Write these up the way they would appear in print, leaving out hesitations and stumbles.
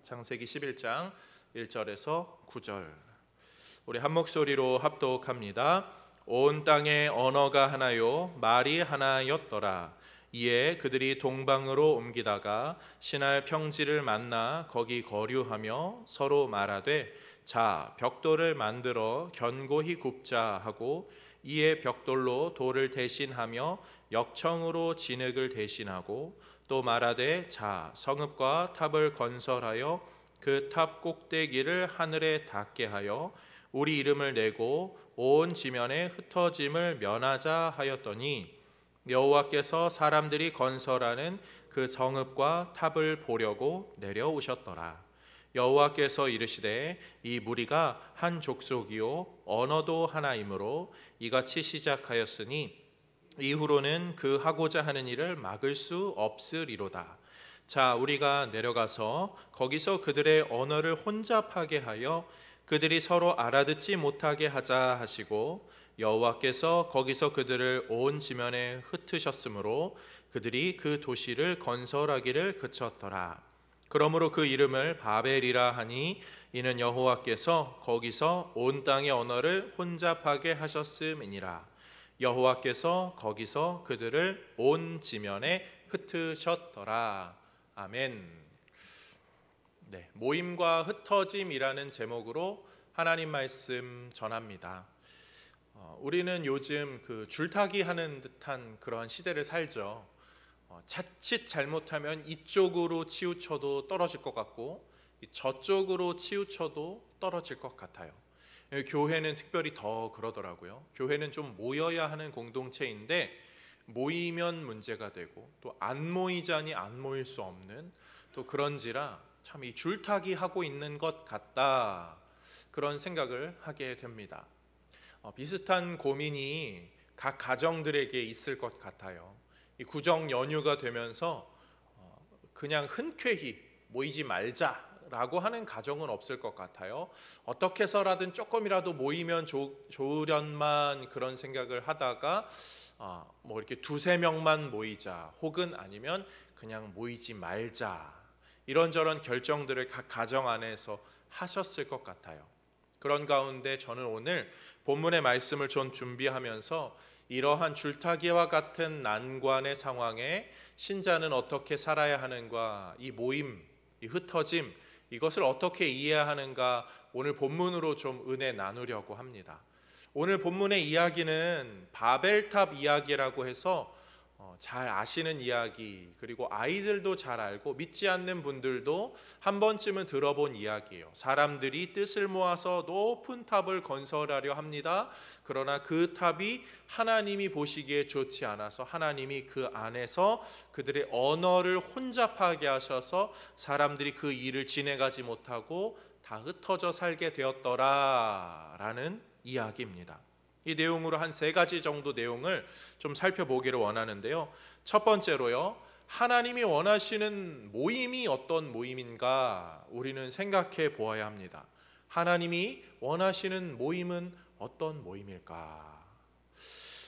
창세기 11장 1절에서 9절. 우리 한 목소리로 합독합니다. 온 땅에 언어가 하나요 말이 하나였더라. 이에 그들이 동방으로 옮기다가 신할 평지를 만나 거기 거류하며 서로 말하되 자 벽돌을 만들어 견고히 굽자 하고 이에 벽돌로 돌을 대신하며 역청으로 진흙을 대신하고 또 말하되 자 성읍과 탑을 건설하여 그 탑 꼭대기를 하늘에 닿게 하여 우리 이름을 내고 온 지면에 흩어짐을 면하자 하였더니 여호와께서 사람들이 건설하는 그 성읍과 탑을 보려고 내려오셨더라. 여호와께서 이르시되 이 무리가 한 족속이요 언어도 하나이므로 이같이 시작하였으니 이후로는 그 하고자 하는 일을 막을 수 없으리로다. 자 우리가 내려가서 거기서 그들의 언어를 혼잡하게 하여 그들이 서로 알아듣지 못하게 하자 하시고 여호와께서 거기서 그들을 온 지면에 흩으셨으므로 그들이 그 도시를 건설하기를 그쳤더라. 그러므로 그 이름을 바벨이라 하니 이는 여호와께서 거기서 온 땅의 언어를 혼잡하게 하셨음이니라. 여호와께서 거기서 그들을 온 지면에 흩으셨더라. 아멘. 네, 모임과 흩어짐이라는 제목으로 하나님 말씀 전합니다. 우리는 요즘 그 줄타기 하는 듯한 그러한 시대를 살죠. 자칫 잘못하면 이쪽으로 치우쳐도 떨어질 것 같고 저쪽으로 치우쳐도 떨어질 것 같아요. 교회는 특별히 더 그러더라고요. 교회는 좀 모여야 하는 공동체인데 모이면 문제가 되고 또 안 모이자니 안 모일 수 없는 또 그런지라 참 이 줄타기 하고 있는 것 같다 그런 생각을 하게 됩니다. 비슷한 고민이 각 가정들에게 있을 것 같아요. 이 구정 연휴가 되면서 그냥 흔쾌히 모이지 말자라고 하는 가정은 없을 것 같아요. 어떻게 해서라든 조금이라도 모이면 좋으련만 그런 생각을 하다가 뭐 이렇게 두세 명만 모이자 혹은 아니면 그냥 모이지 말자 이런저런 결정들을 각 가정 안에서 하셨을 것 같아요. 그런 가운데 저는 오늘 본문의 말씀을 좀 준비하면서 이러한 줄타기와 같은 난관의 상황에 신자는 어떻게 살아야 하는가, 이 모임, 이 흩어짐, 이것을 어떻게 이해하는가 오늘 본문으로 좀 은혜 나누려고 합니다. 오늘 본문의 이야기는 바벨탑 이야기라고 해서 잘 아시는 이야기, 그리고 아이들도 잘 알고 믿지 않는 분들도 한 번쯤은 들어본 이야기예요. 사람들이 뜻을 모아서 높은 탑을 건설하려 합니다. 그러나 그 탑이 하나님이 보시기에 좋지 않아서 하나님이 그 안에서 그들의 언어를 혼잡하게 하셔서 사람들이 그 일을 진행하지 못하고 다 흩어져 살게 되었더라라는 이야기입니다. 이 내용으로 한 세 가지 정도 내용을 좀 살펴보기를 원하는데요. 첫 번째로요, 하나님이 원하시는 모임이 어떤 모임인가 우리는 생각해 보아야 합니다. 하나님이 원하시는 모임은 어떤 모임일까?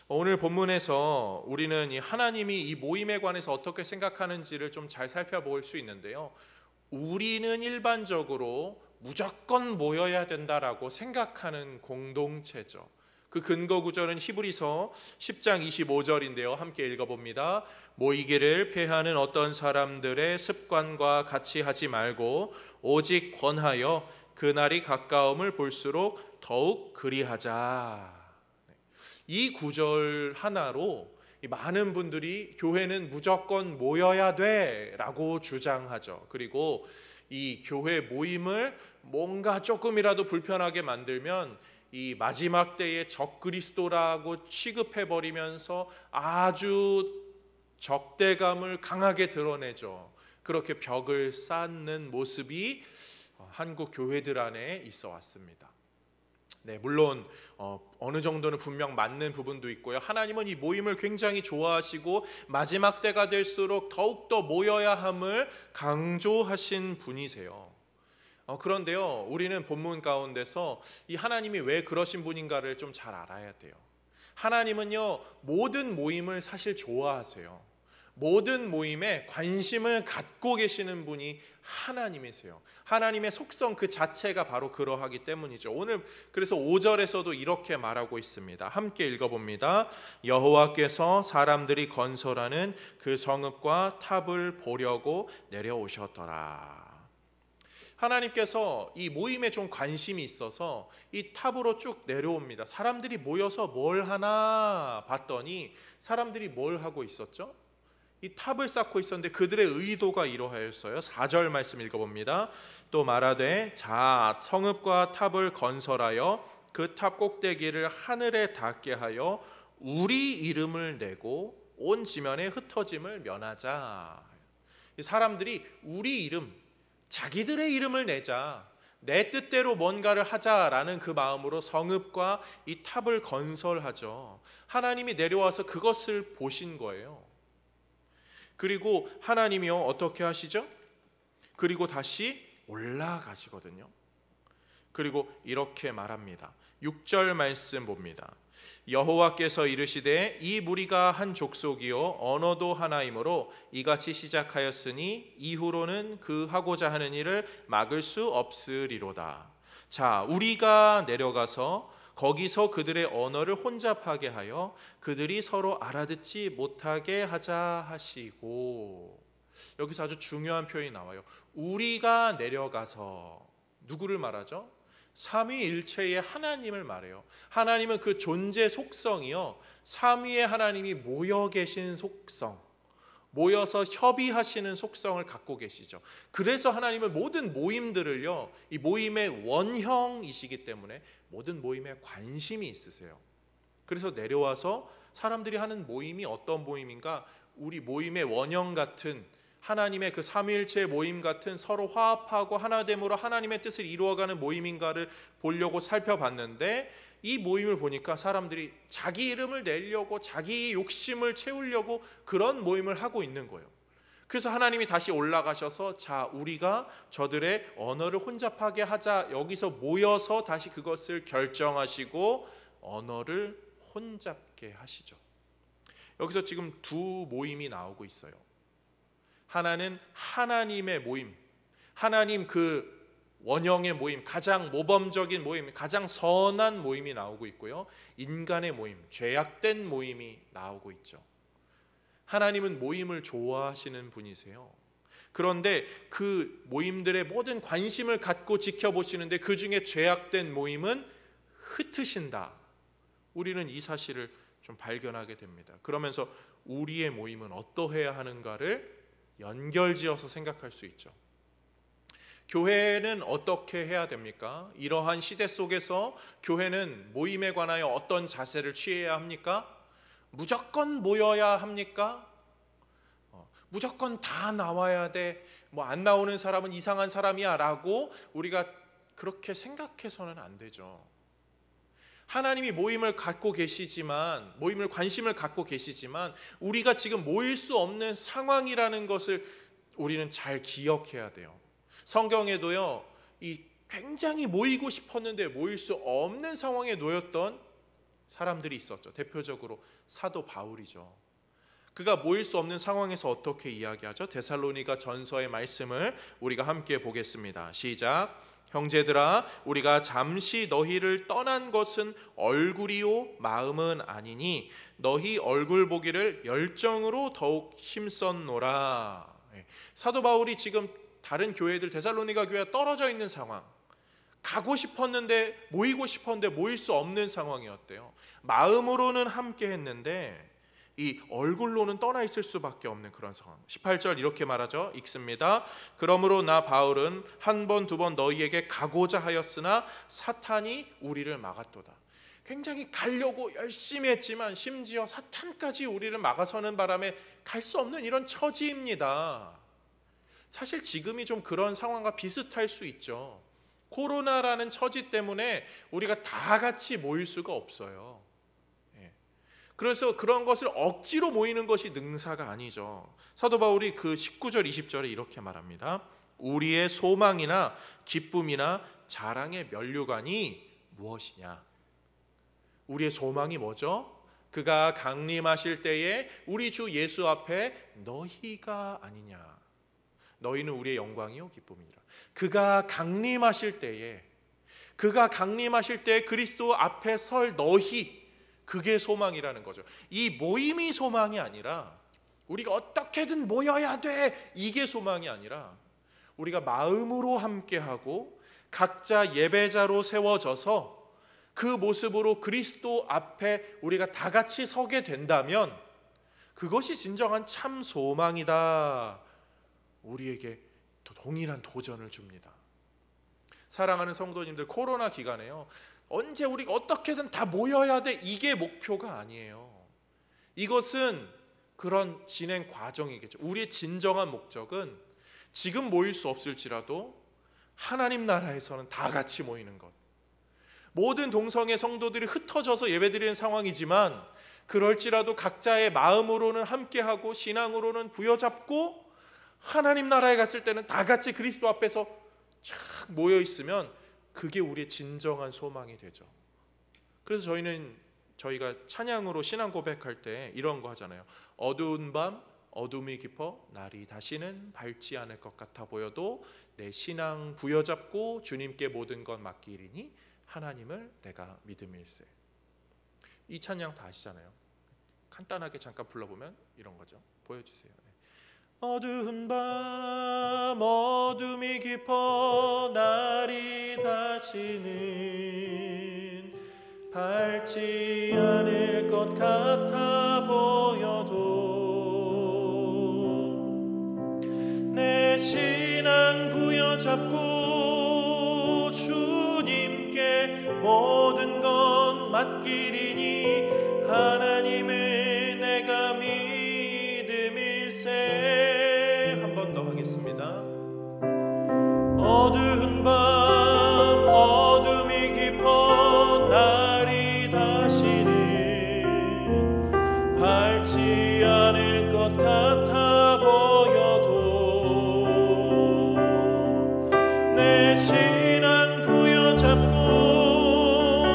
오늘 본문에서 우리는 이 하나님이 이 모임에 관해서 어떻게 생각하는지를 좀 잘 살펴볼 수 있는데요. 우리는 일반적으로 무조건 모여야 된다라고 생각하는 공동체죠. 그 근거 구절은 히브리서 10장 25절인데요. 함께 읽어봅니다. 모이기를 폐하는 어떤 사람들의 습관과 같이 하지 말고 오직 권하여 그날이 가까움을 볼수록 더욱 그리하자. 이 구절 하나로 많은 분들이 교회는 무조건 모여야 돼 라고 주장하죠. 그리고 이 교회 모임을 뭔가 조금이라도 불편하게 만들면 이 마지막 때의 적그리스도라고 취급해버리면서 아주 적대감을 강하게 드러내죠. 그렇게 벽을 쌓는 모습이 한국 교회들 안에 있어 왔습니다. 네, 물론 어느 정도는 분명 맞는 부분도 있고요. 하나님은 이 모임을 굉장히 좋아하시고 마지막 때가 될수록 더욱더 모여야 함을 강조하신 분이세요. 그런데요, 우리는 본문 가운데서 이 하나님이 왜 그러신 분인가를 좀 잘 알아야 돼요. 하나님은요, 모든 모임을 사실 좋아하세요. 모든 모임에 관심을 갖고 계시는 분이 하나님이세요. 하나님의 속성 그 자체가 바로 그러하기 때문이죠. 오늘 그래서 5절에서도 이렇게 말하고 있습니다. 함께 읽어봅니다. 여호와께서 사람들이 건설하는 그 성읍과 탑을 보려고 내려오셨더라. 하나님께서 이 모임에 좀 관심이 있어서 이 탑으로 쭉 내려옵니다. 사람들이 모여서 뭘 하나 봤더니 사람들이 뭘 하고 있었죠? 이 탑을 쌓고 있었는데 그들의 의도가 이러하였어요. 4절 말씀 읽어봅니다. 또 말하되 자 성읍과 탑을 건설하여 그 탑 꼭대기를 하늘에 닿게 하여 우리 이름을 내고 온 지면에 흩어짐을 면하자. 이 사람들이 우리 이름, 자기들의 이름을 내자, 내 뜻대로 뭔가를 하자라는 그 마음으로 성읍과 이 탑을 건설하죠. 하나님이 내려와서 그것을 보신 거예요. 그리고 하나님이요 어떻게 하시죠? 그리고 다시 올라가시거든요. 그리고 이렇게 말합니다. 6절 말씀 봅니다. 여호와께서 이르시되 이 무리가 한 족속이요 언어도 하나이므로 이같이 시작하였으니 이후로는 그 하고자 하는 일을 막을 수 없으리로다. 자, 우리가 내려가서 거기서 그들의 언어를 혼잡하게 하여 그들이 서로 알아듣지 못하게 하자 하시고, 여기서 아주 중요한 표현이 나와요. 우리가 내려가서 누구를 말하죠? 삼위일체의 하나님을 말해요. 하나님은 그 존재 속성이요 삼위의 하나님이 모여 계신 속성, 모여서 협의하시는 속성을 갖고 계시죠. 그래서 하나님은 모든 모임들을요 이 모임의 원형이시기 때문에 모든 모임에 관심이 있으세요. 그래서 내려와서 사람들이 하는 모임이 어떤 모임인가, 우리 모임의 원형 같은 하나님의 그 삼위일체의 모임 같은 서로 화합하고 하나됨으로 하나님의 뜻을 이루어가는 모임인가를 보려고 살펴봤는데, 이 모임을 보니까 사람들이 자기 이름을 내려고 자기 욕심을 채우려고 그런 모임을 하고 있는 거예요. 그래서 하나님이 다시 올라가셔서 자 우리가 저들의 언어를 혼잡하게 하자, 여기서 모여서 다시 그것을 결정하시고 언어를 혼잡게 하시죠. 여기서 지금 두 모임이 나오고 있어요. 하나는 하나님의 모임, 하나님 그 원형의 모임, 가장 모범적인 모임, 가장 선한 모임이 나오고 있고요. 인간의 모임, 죄악된 모임이 나오고 있죠. 하나님은 모임을 좋아하시는 분이세요. 그런데 그 모임들의 모든 관심을 갖고 지켜보시는데 그 중에 죄악된 모임은 흩으신다. 우리는 이 사실을 좀 발견하게 됩니다. 그러면서 우리의 모임은 어떠해야 하는가를 연결지어서 생각할 수 있죠. 교회는 어떻게 해야 됩니까? 이러한 시대 속에서 교회는 모임에 관하여 어떤 자세를 취해야 합니까? 무조건 모여야 합니까? 무조건 다 나와야 돼. 뭐 안 나오는 사람은 이상한 사람이야 라고 우리가 그렇게 생각해서는 안 되죠. 하나님이 모임을 갖고 계시지만, 모임을 관심을 갖고 계시지만 우리가 지금 모일 수 없는 상황이라는 것을 우리는 잘 기억해야 돼요. 성경에도요 이 굉장히 모이고 싶었는데 모일 수 없는 상황에 놓였던 사람들이 있었죠. 대표적으로 사도 바울이죠. 그가 모일 수 없는 상황에서 어떻게 이야기하죠? 데살로니가 전서의 말씀을 우리가 함께 보겠습니다. 시작. 형제들아, 우리가 잠시 너희를 떠난 것은 얼굴이요 마음은 아니니 너희 얼굴 보기를 열정으로 더욱 힘썼노라. 사도 바울이 지금 다른 교회들, 데살로니가 교회가 떨어져 있는 상황, 가고 싶었는데 모이고 싶었는데 모일 수 없는 상황이었대요. 마음으로는 함께 했는데 이 얼굴로는 떠나 있을 수밖에 없는 그런 상황. 18절 이렇게 말하죠. 읽습니다. 그러므로 나 바울은 한 번 두 번 너희에게 가고자 하였으나 사탄이 우리를 막았도다. 굉장히 가려고 열심히 했지만 심지어 사탄까지 우리를 막아서는 바람에 갈 수 없는 이런 처지입니다. 사실 지금이 좀 그런 상황과 비슷할 수 있죠. 코로나라는 처지 때문에 우리가 다 같이 모일 수가 없어요. 그래서 그런 것을 억지로 모이는 것이 능사가 아니죠. 사도 바울이 그 19절 20절에 이렇게 말합니다. 우리의 소망이나 기쁨이나 자랑의 면류관이 무엇이냐? 우리의 소망이 뭐죠? 그가 강림하실 때에 우리 주 예수 앞에 너희가 아니냐. 너희는 우리의 영광이요 기쁨이라. 그가 강림하실 때에 그리스도 앞에 설 너희, 그게 소망이라는 거죠. 이 모임이 소망이 아니라, 우리가 어떻게든 모여야 돼, 이게 소망이 아니라, 우리가 마음으로 함께하고 각자 예배자로 세워져서 그 모습으로 그리스도 앞에 우리가 다 같이 서게 된다면 그것이 진정한 참 소망이다. 우리에게 동일한 도전을 줍니다. 사랑하는 성도님들, 코로나 기간에요, 언제 우리가 어떻게든 다 모여야 돼, 이게 목표가 아니에요. 이것은 그런 진행 과정이겠죠. 우리의 진정한 목적은 지금 모일 수 없을지라도 하나님 나라에서는 다 같이 모이는 것. 모든 동성애 성도들이 흩어져서 예배드리는 상황이지만 그럴지라도 각자의 마음으로는 함께하고 신앙으로는 부여잡고 하나님 나라에 갔을 때는 다 같이 그리스도 앞에서 쫙 모여 있으면 그게 우리의 진정한 소망이 되죠. 그래서 저희가 찬양으로 신앙 고백할 때 이런 거 하잖아요. 어두운 밤 어둠이 깊어 날이 다시는 밝지 않을 것 같아 보여도 내 신앙 부여잡고 주님께 모든 것 맡기리니 하나님을 내가 믿음일세. 이 찬양 다 아시잖아요. 간단하게 잠깐 불러보면 이런 거죠. 보여주세요. 어두운 밤 어둠이 깊어 날이 다시는 밝지 않을 것 같아 보여도 내 신앙 부여잡고 주님께 모든 것 맡기리니 하나님을 내가 믿음일세. 한 번 더 하겠습니다. 어두운 밤 어둠이 깊어 날이 다시는 밝지 않을 것 같아 보여도 내 신앙 부여잡고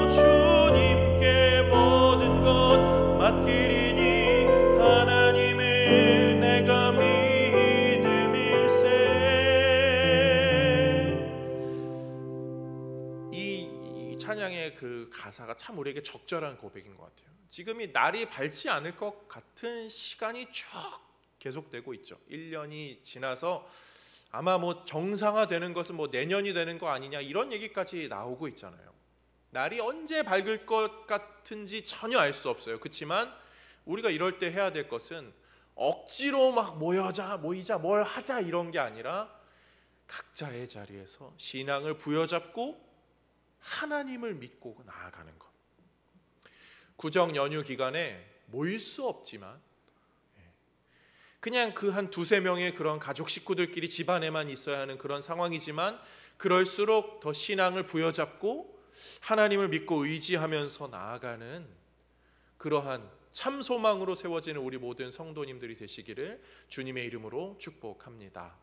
주님께 모든 것 맡기리니 하나님을 내가 믿음일세. 이 찬양의 그 가사가 참 우리에게 적절한 고백인 것 같아요. 지금이 날이 밝지 않을 것 같은 시간이 쭉 계속되고 있죠. 1년이 지나서 아마 정상화되는 것은 내년이 되는 거 아니냐, 이런 얘기까지 나오고 있잖아요. 날이 언제 밝을 것 같은지 전혀 알 수 없어요. 그렇지만 우리가 이럴 때 해야 될 것은 억지로 막 모이자 뭘 하자 이런 게 아니라 각자의 자리에서 신앙을 부여잡고 하나님을 믿고 나아가는 것. 구정 연휴 기간에 모일 수 없지만 그냥 그 한 두세 명의 그런 가족 식구들끼리 집안에만 있어야 하는 그런 상황이지만 그럴수록 더 신앙을 부여잡고 하나님을 믿고 의지하면서 나아가는 그러한 참 소망으로 세워지는 우리 모든 성도님들이 되시기를 주님의 이름으로 축복합니다.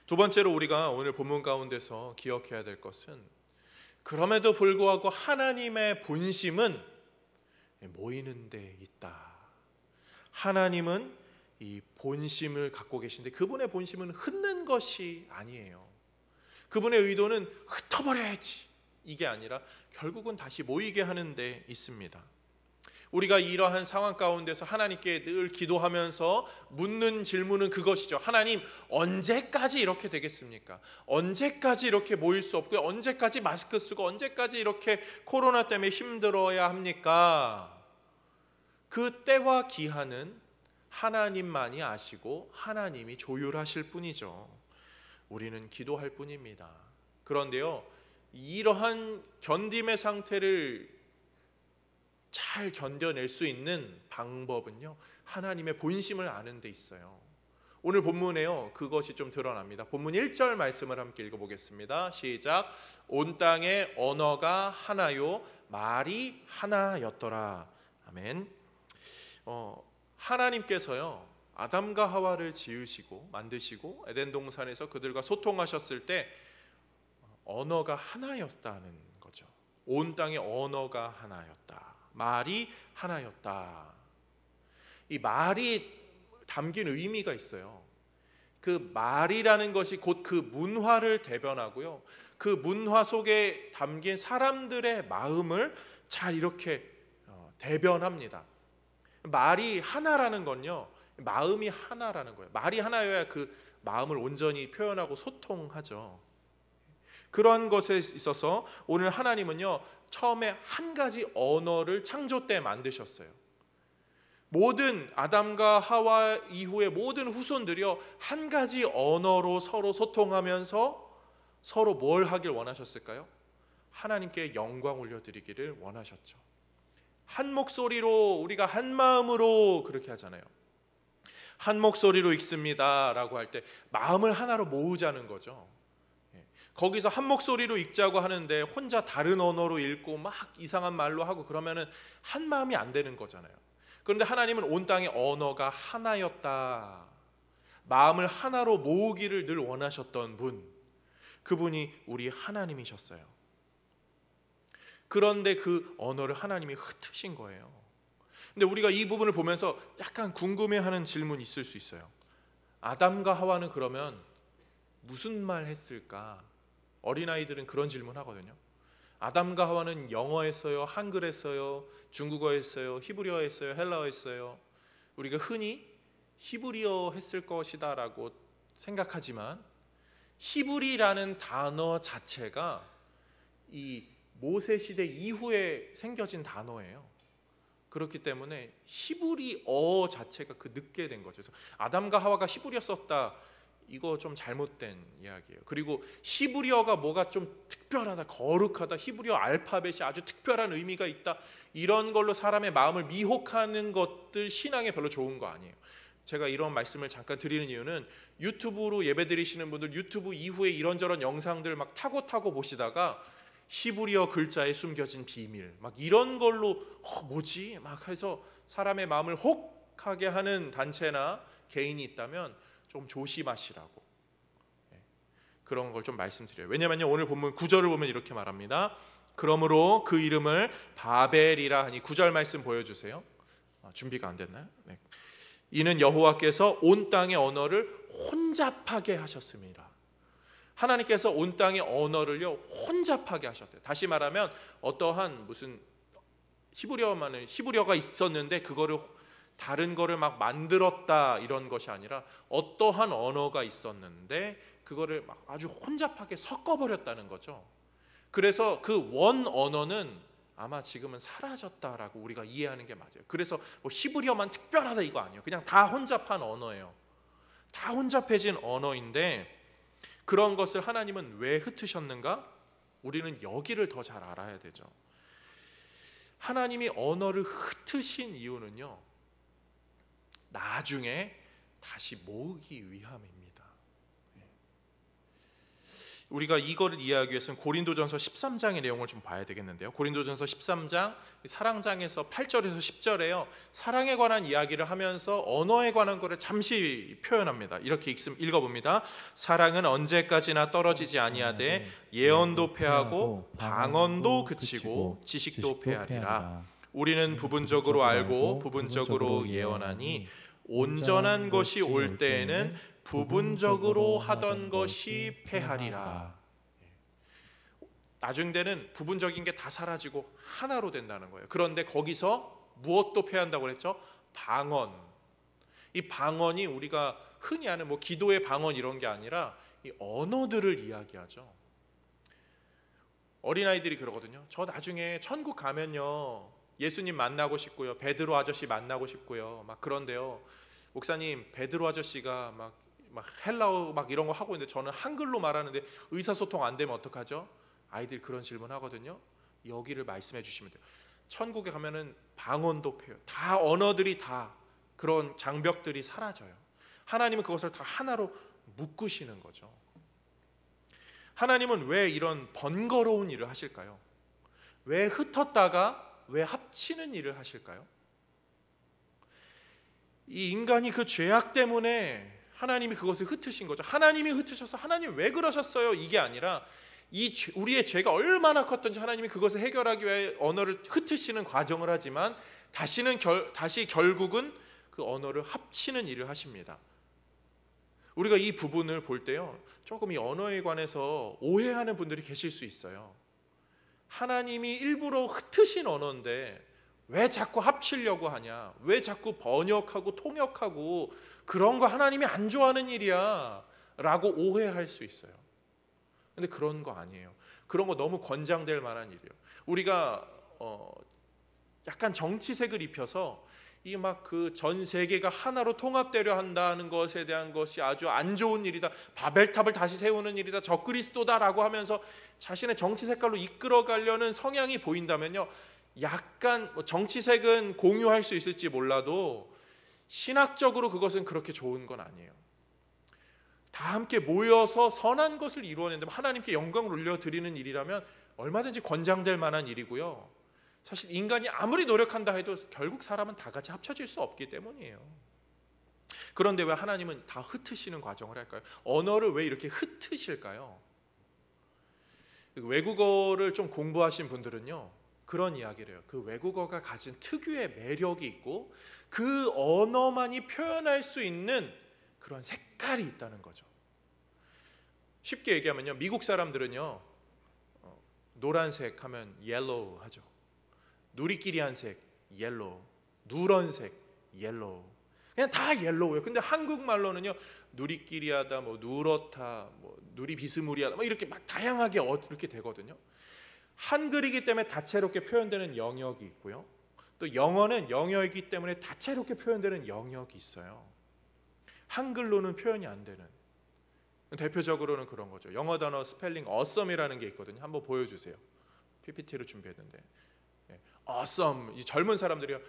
두 번째로 우리가 오늘 본문 가운데서 기억해야 될 것은, 그럼에도 불구하고 하나님의 본심은 모이는 데 있다. 하나님은 이 본심을 갖고 계신데 그분의 본심은 흩는 것이 아니에요. 그분의 의도는 흩어버려야지 이게 아니라 결국은 다시 모이게 하는 데 있습니다. 우리가 이러한 상황 가운데서 하나님께 늘 기도하면서 묻는 질문은 그것이죠. 하나님, 언제까지 이렇게 되겠습니까? 언제까지 이렇게 모일 수 없고요? 언제까지 마스크 쓰고 언제까지 이렇게 코로나 때문에 힘들어야 합니까? 그 때와 기한은 하나님만이 아시고 하나님이 조율하실 뿐이죠. 우리는 기도할 뿐입니다. 그런데요, 이러한 견딤의 상태를 잘 견뎌낼 수 있는 방법은요, 하나님의 본심을 아는 데 있어요. 오늘 본문에요, 그것이 좀 드러납니다. 본문 1절 말씀을 함께 읽어보겠습니다. 시작. 온 땅의 언어가 하나요 말이 하나였더라. 아멘. 하나님께서요, 아담과 하와를 지으시고 만드시고 에덴 동산에서 그들과 소통하셨을 때 언어가 하나였다는 거죠. 온 땅의 언어가 하나였다. 말이 하나였다. 이 말이 담긴 의미가 있어요. 그 말이라는 것이 곧 그 문화를 대변하고요, 그 문화 속에 담긴 사람들의 마음을 잘 이렇게 대변합니다. 말이 하나라는 건요, 마음이 하나라는 거예요. 말이 하나여야 그 마음을 온전히 표현하고 소통하죠. 그런 것에 있어서 오늘 하나님은요, 처음에 한 가지 언어를 창조 때 만드셨어요. 모든 아담과 하와 이후의 모든 후손들이요, 한 가지 언어로 서로 소통하면서 서로 뭘 하길 원하셨을까요? 하나님께 영광 올려드리기를 원하셨죠. 한 목소리로, 우리가 한 마음으로 그렇게 하잖아요. 한 목소리로 읽습니다 라고 할 때 마음을 하나로 모으자는 거죠. 거기서 한 목소리로 읽자고 하는데 혼자 다른 언어로 읽고 막 이상한 말로 하고 그러면은 한 마음이 안 되는 거잖아요. 그런데 하나님은 온 땅의 언어가 하나였다, 마음을 하나로 모으기를 늘 원하셨던 분, 그분이 우리 하나님이셨어요. 그런데 그 언어를 하나님이 흩으신 거예요. 근데 우리가 이 부분을 보면서 약간 궁금해하는 질문이 있을 수 있어요. 아담과 하와는 그러면 무슨 말 했을까? 어린아이들은 그런 질문 하거든요. 아담과 하와는 영어 했어요? 한글 했어요? 중국어 했어요? 히브리어 했어요? 헬라어 했어요? 우리가 흔히 히브리어 했을 것이다 라고 생각하지만 히브리라는 단어 자체가 이 모세 시대 이후에 생겨진 단어예요. 그렇기 때문에 히브리어 자체가 그 늦게 된 거죠. 그래서 아담과 하와가 히브리어 썼다, 이거 좀 잘못된 이야기예요. 그리고 히브리어가 뭐가 좀 특별하다, 거룩하다, 히브리어 알파벳이 아주 특별한 의미가 있다, 이런 걸로 사람의 마음을 미혹하는 것들 신앙에 별로 좋은 거 아니에요. 제가 이런 말씀을 잠깐 드리는 이유는 유튜브로 예배 드리시는 분들 유튜브 이후에 이런저런 영상들 막 타고 보시다가 히브리어 글자에 숨겨진 비밀 막 이런 걸로 뭐지? 막 해서 사람의 마음을 혹하게 하는 단체나 개인이 있다면 좀 조심하시라고 그런 걸 좀 말씀드려요. 왜냐면요, 오늘 본문 9절을 보면 이렇게 말합니다. 그러므로 그 이름을 바벨이라 하니, 9절 말씀 보여주세요. 준비가 안 됐나요? 네. 이는 여호와께서 온 땅의 언어를 혼잡하게 하셨습니다. 하나님께서 온 땅의 언어를요 혼잡하게 하셨대요. 다시 말하면 어떠한 무슨 히브리어가 있었는데 그거를 다른 거를 막 만들었다 이런 것이 아니라 어떠한 언어가 있었는데 그거를 막 아주 혼잡하게 섞어버렸다는 거죠. 그래서 그 원 언어는 아마 지금은 사라졌다라고 우리가 이해하는 게 맞아요. 그래서 뭐 히브리어만 특별하다 이거 아니에요. 그냥 다 혼잡한 언어예요. 다 혼잡해진 언어인데 그런 것을 하나님은 왜 흩으셨는가? 우리는 여기를 더 잘 알아야 되죠. 하나님이 언어를 흩으신 이유는요, 나중에 다시 모으기 위함입니다. 우리가 이거를 이해하기 위해서는 고린도전서 13장의 내용을 좀 봐야 되겠는데요. 고린도전서 13장 사랑장에서 8절에서 10절에요. 사랑에 관한 이야기를 하면서 언어에 관한 것을 잠시 표현합니다. 이렇게 읽어봅니다. 사랑은 언제까지나 떨어지지 아니하되 예언도 패하고 방언도 그치고 지식도 패하리라. 우리는 부분적으로 알고 부분적으로 예언하니 온전한 것이 올 때에는 부분적으로 하던 것이 패하리라. 나중 때는 부분적인 게 다 사라지고 하나로 된다는 거예요. 그런데 거기서 무엇도 패한다고 그랬죠? 방언. 이 방언이 우리가 흔히 아는 뭐 기도의 방언 이런 게 아니라 이 언어들을 이야기하죠. 어린아이들이 그러거든요. 저 나중에 천국 가면요 예수님 만나고 싶고요, 베드로 아저씨 만나고 싶고요, 막 그런데요, 목사님 베드로 아저씨가 막 헬라어 막 이런 거 하고 있는데 저는 한글로 말하는데 의사소통 안 되면 어떡하죠? 아이들이 그런 질문 하거든요. 여기를 말씀해 주시면 돼요. 천국에 가면은 방언도 패요. 다 언어들이 다 그런 장벽들이 사라져요. 하나님은 그것을 다 하나로 묶으시는 거죠. 하나님은 왜 이런 번거로운 일을 하실까요? 왜 흩었다가 왜 합치는 일을 하실까요? 이 인간이 그 죄악 때문에 하나님이 그것을 흩으신 거죠. 하나님이 흩으셔서 하나님 왜 그러셨어요? 이게 아니라 우리의 죄가 얼마나 컸던지 하나님이 그것을 해결하기 위해 언어를 흩으시는 과정을 하지만 다시 결국은 그 언어를 합치는 일을 하십니다. 우리가 이 부분을 볼 때요, 조금 이 언어에 관해서 오해하는 분들이 계실 수 있어요. 하나님이 일부러 흩으신 언어인데 왜 자꾸 합치려고 하냐? 왜 자꾸 번역하고 통역하고 그런 거 하나님이 안 좋아하는 일이야 라고 오해할 수 있어요. 근데 그런 거 아니에요. 그런 거 너무 권장될 만한 일이에요. 우리가 약간 정치색을 입혀서 이 막 그 전 세계가 하나로 통합되려 한다는 것에 대한 것이 아주 안 좋은 일이다, 바벨탑을 다시 세우는 일이다, 적그리스도다라고 하면서 자신의 정치 색깔로 이끌어가려는 성향이 보인다면요, 약간 정치색은 공유할 수 있을지 몰라도 신학적으로 그것은 그렇게 좋은 건 아니에요. 다 함께 모여서 선한 것을 이루어낸다면, 하나님께 영광을 올려드리는 일이라면 얼마든지 권장될 만한 일이고요, 사실 인간이 아무리 노력한다 해도 결국 사람은 다 같이 합쳐질 수 없기 때문이에요. 그런데 왜 하나님은 다 흩으시는 과정을 할까요? 언어를 왜 이렇게 흩으실까요? 외국어를 좀 공부하신 분들은요, 그런 이야기를 해요. 그 외국어가 가진 특유의 매력이 있고 그 언어만이 표현할 수 있는 그런 색깔이 있다는 거죠. 쉽게 얘기하면요, 미국 사람들은요, 노란색 하면 옐로우 하죠. 누리끼리한 색 옐로우, 누런색 옐로우, 그냥 다 옐로우예요. 근데 한국말로는요, 누리끼리하다, 뭐 누렇다, 뭐 누리 비스무리하다, 뭐 이렇게 막 다양하게 이렇게 되거든요. 한글이기 때문에 다채롭게 표현되는 영역이 있고요, 또 영어는 영어이기 때문에 다채롭게 표현되는 영역이 있어요. 한글로는 표현이 안 되는, 대표적으로는 그런 거죠. 영어 단어 스펠링 awesome이라는 게 있거든요. 한번 보여주세요. PPT를 준비했는데, awesome, 이 젊은 사람들이요,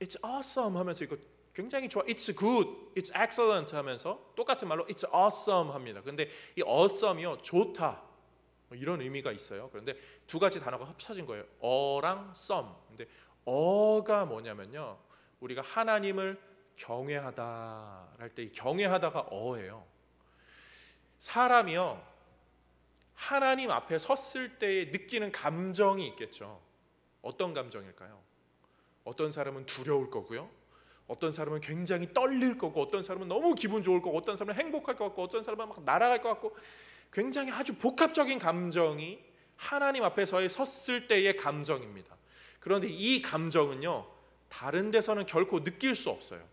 it's awesome 하면서 이거 굉장히 좋아, it's good, it's excellent 하면서 똑같은 말로 it's awesome 합니다. 근데 이 awesome이요, 좋다, 이런 의미가 있어요. 그런데 두 가지 단어가 합쳐진 거예요. 어랑 some. 근데 어가 뭐냐면요, 우리가 하나님을 경외하다 할 때 이 경외하다가 어예요. 사람이요, 하나님 앞에 섰을 때에 느끼는 감정이 있겠죠. 어떤 감정일까요? 어떤 사람은 두려울 거고요, 어떤 사람은 굉장히 떨릴 거고, 어떤 사람은 너무 기분 좋을 거고, 어떤 사람은 행복할 것 같고, 어떤 사람은 막 날아갈 것 같고, 굉장히 아주 복합적인 감정이 하나님 앞에 섰을 때의 감정입니다. 그런데 이 감정은요, 다른 데서는 결코 느낄 수 없어요.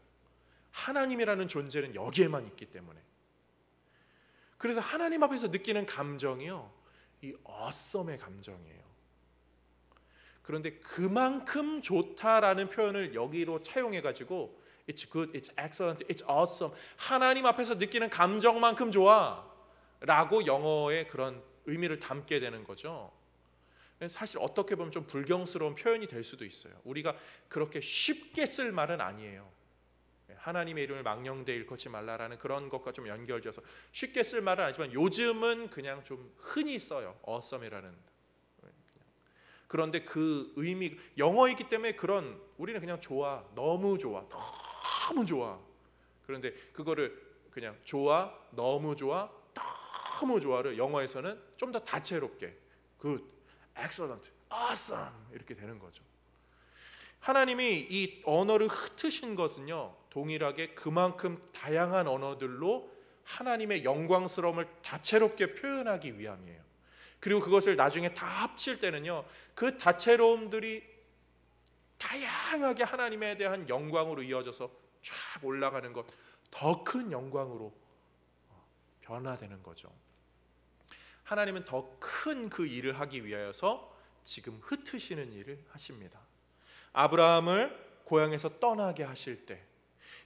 하나님이라는 존재는 여기에만 있기 때문에. 그래서 하나님 앞에서 느끼는 감정이요, 이 awesome의 감정이에요. 그런데 그만큼 좋다라는 표현을 여기로 차용해가지고 it's good, it's excellent, it's awesome, 하나님 앞에서 느끼는 감정만큼 좋아 라고 영어의 그런 의미를 담게 되는 거죠. 사실 어떻게 보면 좀 불경스러운 표현이 될 수도 있어요. 우리가 그렇게 쉽게 쓸 말은 아니에요. 하나님의 이름을 망령되이 일컫지 말라라는 그런 것과 좀 연결되어서 쉽게 쓸 말은 아니지만 요즘은 그냥 좀 흔히 써요, awesome이라는. 그런데 그 의미, 영어이기 때문에 그런, 우리는 그냥 좋아, 너무 좋아, 너무 좋아. 그런데 그거를 그냥 좋아, 너무 좋아, 너무 좋아를 영어에서는 좀 더 다채롭게 good, excellent, awesome 이렇게 되는 거죠. 하나님이 이 언어를 흩으신 것은요, 동일하게 그만큼 다양한 언어들로 하나님의 영광스러움을 다채롭게 표현하기 위함이에요. 그리고 그것을 나중에 다 합칠 때는요, 그 다채로움들이 다양하게 하나님에 대한 영광으로 이어져서 쫙 올라가는 것, 더 큰 영광으로 변화되는 거죠. 하나님은 더 큰 그 일을 하기 위하여서 지금 흩으시는 일을 하십니다. 아브라함을 고향에서 떠나게 하실 때,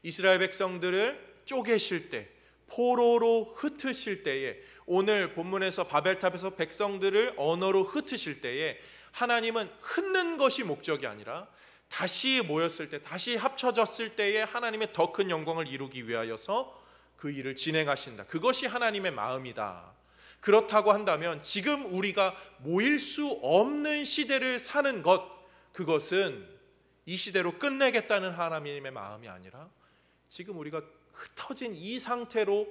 이스라엘 백성들을 쪼개실 때, 포로로 흩으실 때에, 오늘 본문에서 바벨탑에서 백성들을 언어로 흩으실 때에 하나님은 흩는 것이 목적이 아니라 다시 모였을 때, 다시 합쳐졌을 때에 하나님의 더 큰 영광을 이루기 위하여서 그 일을 진행하신다. 그것이 하나님의 마음이다. 그렇다고 한다면 지금 우리가 모일 수 없는 시대를 사는 것, 그것은 이 시대로 끝내겠다는 하나님의 마음이 아니라 지금 우리가 흩어진 이 상태로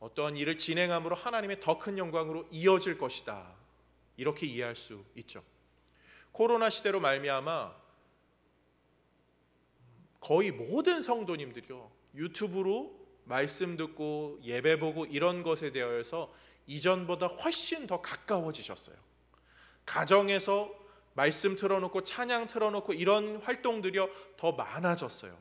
어떠한 일을 진행함으로 하나님의 더 큰 영광으로 이어질 것이다. 이렇게 이해할 수 있죠. 코로나 시대로 말미암아 거의 모든 성도님들이요, 유튜브로 말씀 듣고 예배 보고 이런 것에 대해서 이전보다 훨씬 더 가까워지셨어요. 가정에서 말씀 틀어놓고 찬양 틀어놓고 이런 활동들이 더 많아졌어요.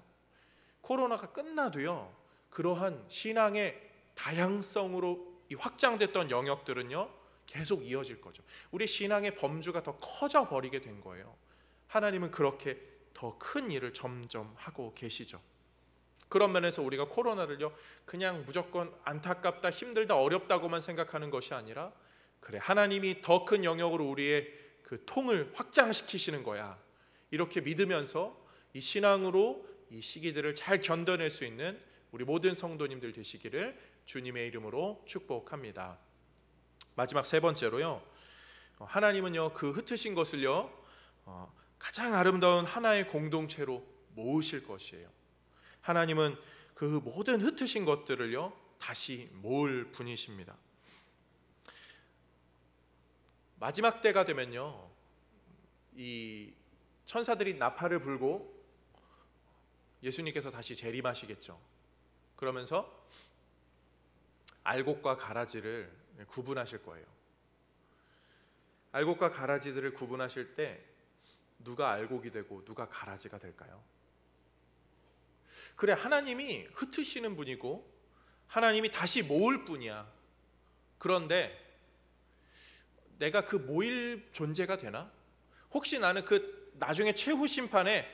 코로나가 끝나도요, 그러한 신앙의 다양성으로 확장됐던 영역들은요 계속 이어질 거죠. 우리 신앙의 범주가 더 커져 버리게 된 거예요. 하나님은 그렇게 더 큰 일을 점점 하고 계시죠. 그런 면에서 우리가 코로나를요 그냥 무조건 안타깝다, 힘들다, 어렵다고만 생각하는 것이 아니라, 그래, 하나님이 더 큰 영역으로 우리의 그 통을 확장시키시는 거야, 이렇게 믿으면서 이 신앙으로 이 시기들을 잘 견뎌낼 수 있는 우리 모든 성도님들 되시기를 주님의 이름으로 축복합니다. 마지막 세 번째로요, 하나님은요 그 흩으신 것을요 가장 아름다운 하나의 공동체로 모으실 것이에요. 하나님은 그 모든 흩으신 것들을요 다시 모을 분이십니다. 마지막 때가 되면요, 이 천사들이 나팔을 불고 예수님께서 다시 재림하시겠죠. 그러면서 알곡과 가라지를 구분하실 거예요. 알곡과 가라지들을 구분하실 때 누가 알곡이 되고 누가 가라지가 될까요? 그래, 하나님이 흩으시는 분이고 하나님이 다시 모을 분이야. 그런데 내가 그 모일 존재가 되나? 혹시 나는 그 나중에 최후 심판에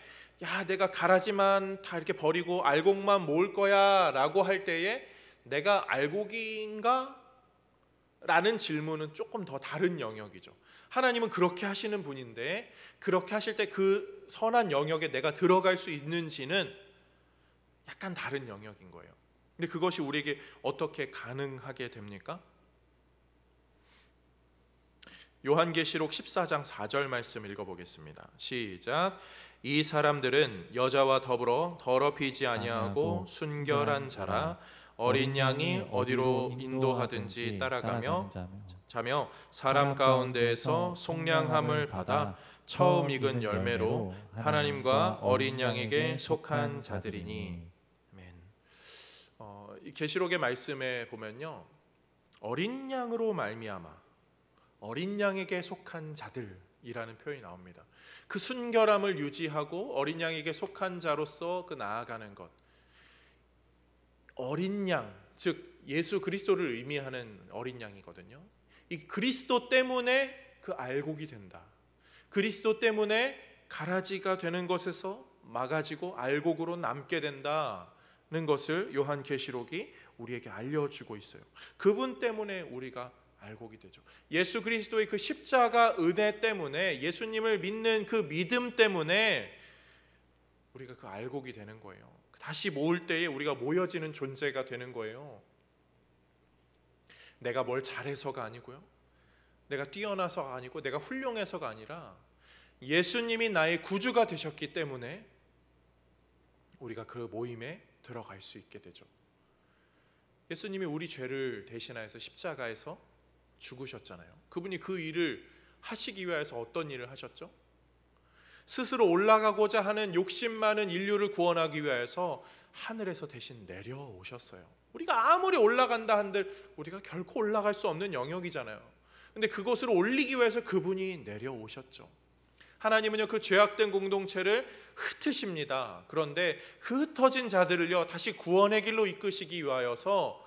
야, 내가 가라지만 다 이렇게 버리고 알곡만 모을 거야 라고 할 때에 내가 알곡인가? 라는 질문은 조금 더 다른 영역이죠. 하나님은 그렇게 하시는 분인데, 그렇게 하실 때 그 선한 영역에 내가 들어갈 수 있는지는 약간 다른 영역인 거예요. 근데 그것이 우리에게 어떻게 가능하게 됩니까? 요한계시록 14장 4절 말씀 읽어보겠습니다. 시작. 이 사람들은 여자와 더불어 더럽히지 아니하고 순결한 자라, 어린 양이 어디로 인도하든지 따라가며 자며 사람 가운데에서 속량함을 받아 처음 익은 열매로 하나님과 어린 양에게 속한 자들이니. 아멘. 이 계시록의 말씀에 보면요, 어린 양으로 말미암아 어린 양에게 속한 자들이라는 표현이 나옵니다. 그 순결함을 유지하고 어린 양에게 속한 자로서 그 나아가는 것, 어린 양, 즉 예수 그리스도를 의미하는 어린 양이거든요. 이 그리스도 때문에 그 알곡이 된다. 그리스도 때문에 가라지가 되는 것에서 막아지고 알곡으로 남게 된다는 것을 요한계시록이 우리에게 알려주고 있어요. 그분 때문에 우리가 알곡이 되죠. 예수 그리스도의 그 십자가 은혜 때문에, 예수님을 믿는 그 믿음 때문에 우리가 그 알곡이 되는 거예요. 다시 모을 때에 우리가 모여지는 존재가 되는 거예요. 내가 뭘 잘해서가 아니고요, 내가 뛰어나서가 아니고, 내가 훌륭해서가 아니라 예수님이 나의 구주가 되셨기 때문에 우리가 그 모임에 들어갈 수 있게 되죠. 예수님이 우리 죄를 대신하여서 십자가에서 죽으셨잖아요. 그분이 그 일을 하시기 위해서 어떤 일을 하셨죠? 스스로 올라가고자 하는 욕심 많은 인류를 구원하기 위해서 하늘에서 대신 내려오셨어요. 우리가 아무리 올라간다 한들 우리가 결코 올라갈 수 없는 영역이잖아요. 근데 그것을 올리기 위해서 그분이 내려오셨죠. 하나님은요 그 죄악된 공동체를 흩으십니다. 그런데 그 흩어진 자들을요 다시 구원의 길로 이끄시기 위하여서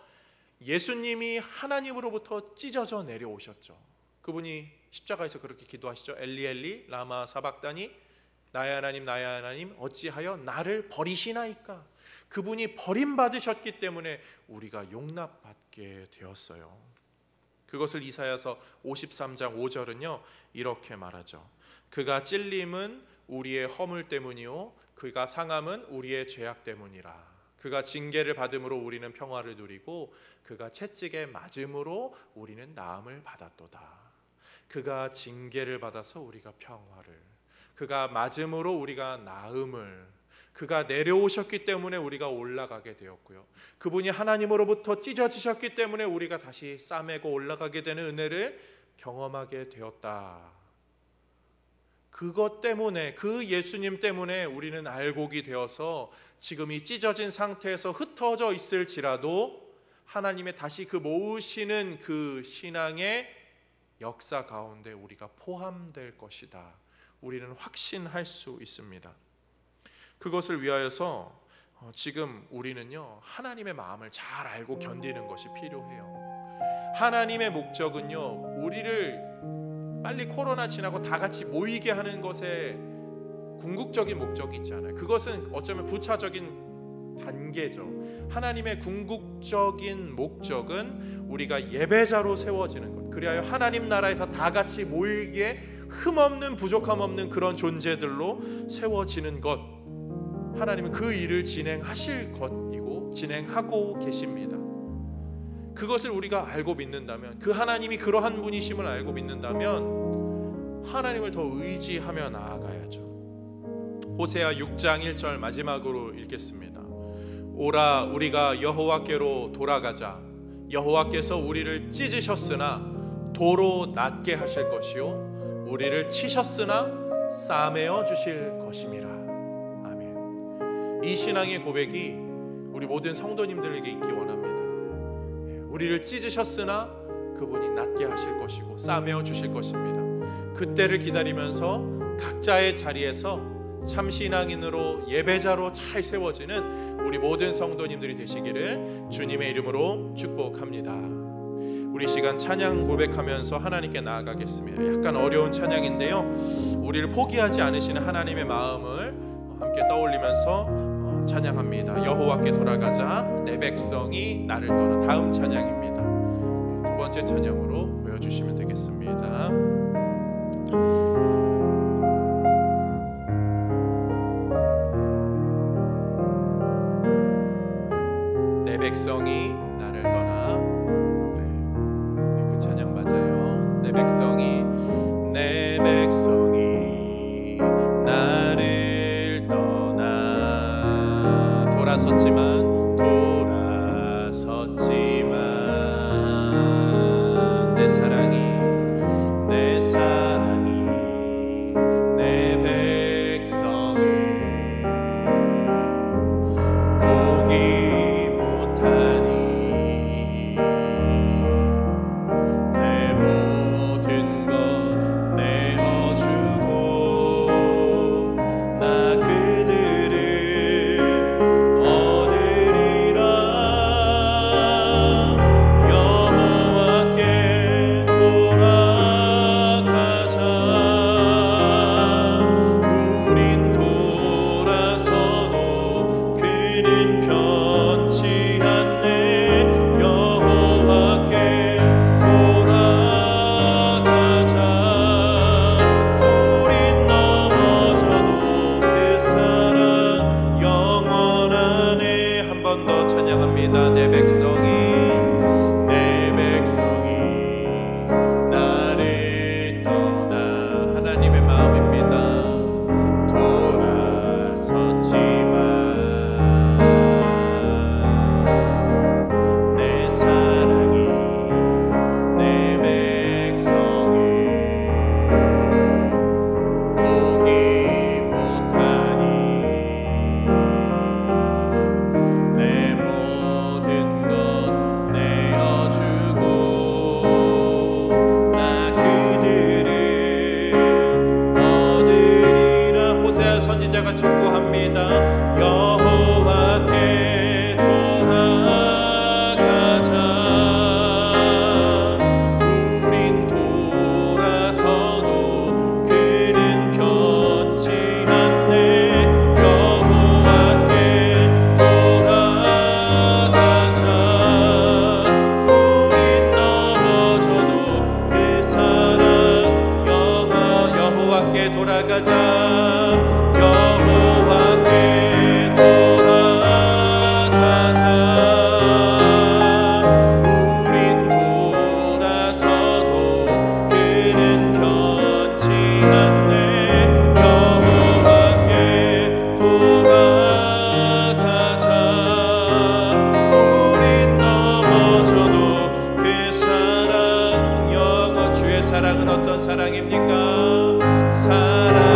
예수님이 하나님으로부터 찢어져 내려오셨죠. 그분이 십자가에서 그렇게 기도하시죠. 엘리 엘리 라마 사박다니, 나의 하나님 나의 하나님 어찌하여 나를 버리시나이까. 그분이 버림받으셨기 때문에 우리가 용납받게 되었어요. 그것을 이사야서 53장 5절은요 이렇게 말하죠. 그가 찔림은 우리의 허물 때문이요 그가 상함은 우리의 죄악 때문이라. 그가 징계를 받음으로 우리는 평화를 누리고 그가 채찍에 맞음으로 우리는 나음을 받았도다. 그가 징계를 받아서 우리가 평화를, 그가 맞음으로 우리가 나음을, 그가 내려오셨기 때문에 우리가 올라가게 되었고요. 그분이 하나님으로부터 찢어지셨기 때문에 우리가 다시 싸매고 올라가게 되는 은혜를 경험하게 되었다. 그것 때문에, 그 예수님 때문에 우리는 알곡이 되어서 지금 이 찢어진 상태에서 흩어져 있을지라도 하나님의 다시 그 모으시는 그 신앙의 역사 가운데 우리가 포함될 것이다. 우리는 확신할 수 있습니다. 그것을 위하여서 지금 우리는요, 하나님의 마음을 잘 알고 견디는 것이 필요해요. 하나님의 목적은요, 우리를 빨리 코로나 지나고 다 같이 모이게 하는 것에 궁극적인 목적이 있지 않아요. 그것은 어쩌면 부차적인 단계죠. 하나님의 궁극적인 목적은 우리가 예배자로 세워지는 것, 그리하여 하나님 나라에서 다 같이 모이기에 흠없는, 부족함 없는 그런 존재들로 세워지는 것, 하나님은 그 일을 진행하실 것이고 진행하고 계십니다. 그것을 우리가 알고 믿는다면, 그 하나님이 그러한 분이심을 알고 믿는다면 하나님을 더 의지하며 나아가야죠. 호세아 6장 1절 마지막으로 읽겠습니다. 오라, 우리가 여호와께로 돌아가자. 여호와께서 우리를 찢으셨으나 도로 낫게 하실 것이요 우리를 치셨으나 싸매어 주실 것임이라. 아멘. 이 신앙의 고백이 우리 모든 성도님들에게 있기 원합니다. 우리를 찢으셨으나 그분이 낫게 하실 것이고 싸매어 주실 것입니다. 그때를 기다리면서 각자의 자리에서 참 신앙인으로 예배자로 잘 세워지는 우리 모든 성도님들이 되시기를 주님의 이름으로 축복합니다. 우리 시간 찬양 고백하면서 하나님께 나아가겠습니다. 약간 어려운 찬양인데요, 우리를 포기하지 않으시는 하나님의 마음을 함께 떠올리면서 찬양합니다. 여호와께 돌아가자, 내 백성이 나를 떠나. 다음 찬양입니다. 두 번째 찬양으로 모여주시면 되겠습니다. 내 백성이 나를 떠나. 그 찬양 맞아요. 내 백성이 나를 떠나. 돌아섰지만 내 사랑이 내 백성이 보기 못하니 내 모든 것 내어주고 나 그들을 얻으려 사랑은 어떤 사랑입니까? 사랑